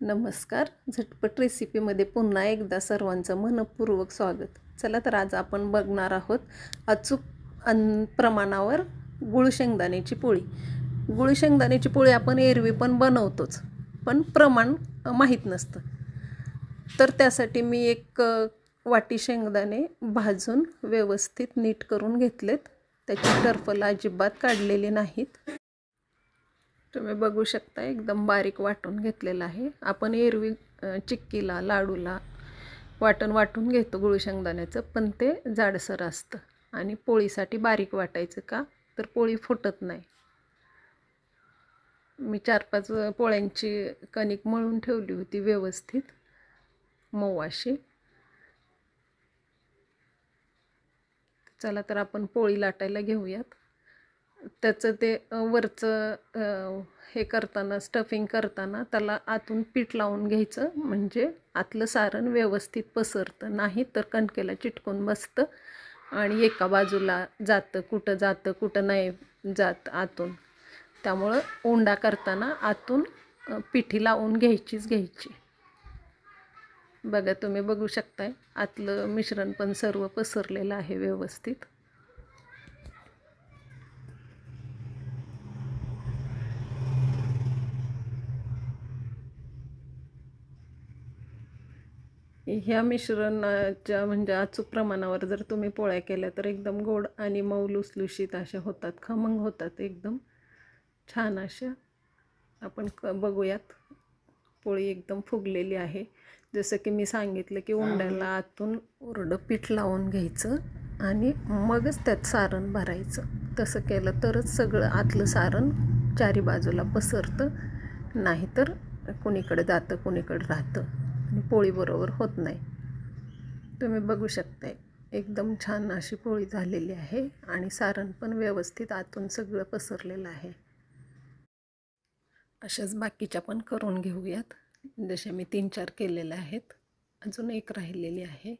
नमस्कार. झटपट रेसिपीमध्ये पुन्हा एकदा सर्वांचं मनपूर्वक स्वागत. चला तर आज आपण बघणार आहोत अचूक प्रमाणावर गुळ शेंगदाण्याची पोळी. गुळ शेंगदाण्याची पोळी आपण एरवी पण बनवतोच, पण प्रमाण माहीत नसतं. तर त्यासाठी मी एक वाटी शेंगदाणे भाजून व्यवस्थित नीट करून घेतलेत. त्याची टरफल अजिबात काढलेली नाहीत. तुम्ही बघू शकता एकदम बारीक वाटून घेतलेला आहे. आपण एरवी चिक्कीला लाडूला वाटून घेतो गुळ शेंगदाण्याचं, पण ते जाडसर असतं आणि पोळीसाठी बारीक वाटायचं का तर पोळी फुटत नाही. मी 4-5 पोळ्यांची कणिक मळून ठेवली होती व्यवस्थित मऊ अशी. चला तर आपण पोळी लाटायला घेऊयात. त्याचं ते वरचं हे करताना स्टफिंग करताना त्याला आतून पीठ लावून घ्यायचं, म्हणजे आतलं सारण व्यवस्थित पसरतं. नाही तर कणकेला चिटकून बसतं आणि एका बाजूला जातं, कुठं नाही जात आतून. त्यामुळं उंडा करताना आतून पिठी लावून घ्यायची. बघा, तुम्ही बघू शकताय आतलं मिश्रण पण सर्व पसरलेलं आहे व्यवस्थित. ह्या मिश्रणाच्या म्हणजे अचूक प्रमाणावर जर तुम्ही पोळ्या केल्या तर एकदम गोड आणि मऊ लुसलुशीत अशा होतात, खमंग होतात, एकदम छान अशा. आपण बघूयात. पोळी एकदम फुगलेली आहे. जसं की मी सांगितलं की उंड्याला आतून उरडं पीठ लावून घ्यायचं आणि मगच त्यात सारण भरायचं. तसं केलं तरच सगळं आतलं सारण चारी बाजूला पसरतं, नाहीतर कुणीकडे जातं कुणीकडे राहतं आणि पोळीबरोबर होत नाही. तुम्ही बघू शकताय एकदम छान अशी पोळी झालेली आहे आणि सारण पण व्यवस्थित आतून सगळं पसरलेलं आहे. अशाच बाकीच्या पण करून घेऊयात. जसे मी 3-4 केलेल्या आहेत. अजून एक राहिलेली आहे,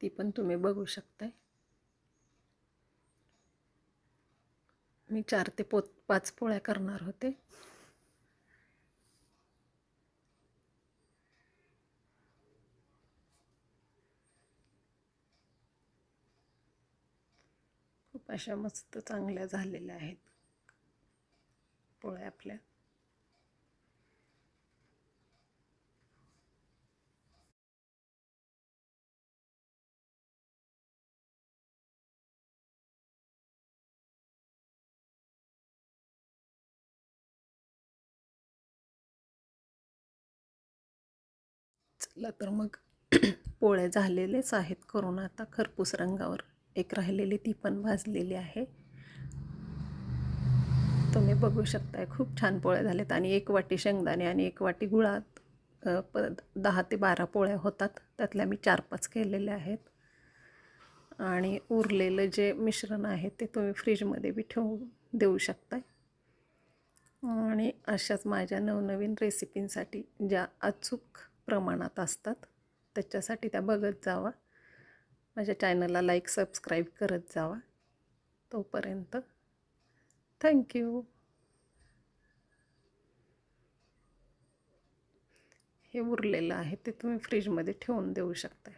ती पण तुम्ही बघू शकताय. मी 4 ते 5 पोळ्या करणार होते. खूप अशा मस्त चांगल्या झालेल्या आहेत पोळ्या आपल्या. चला तर मग पोळ्या झालेलेच आहेत करून. आता खरपूस रंगावर एक राहिलेली ती पण भाजलेली आहे. तुम्ही बघू शकताय खूप छान पोळ्या झाल्यात. आणि 1 वाटी शेंगदाणे आणि 1 वाटी गुळात 10 ते 12 पोळ्या होतात. त्यातल्या मी 4-5 केलेल्या आहेत. आणि उरलेलं जे मिश्रण आहे ते तुम्ही फ्रीजमध्ये बी ठेवून देऊ शकताय. आणि अशाच माझ्या नवनवीन रेसिपींसाठी ज्या अचूक प्रमाणात असतात त्याच्यासाठी त्या बघत जावा. माझ्या चॅनलला लाईक सबस्क्राईब करत जावा. तोपर्यंत थँक्यू. हे उरलेलं आहे ते तुम्ही फ्रीजमध्ये ठेवून देऊ शकता.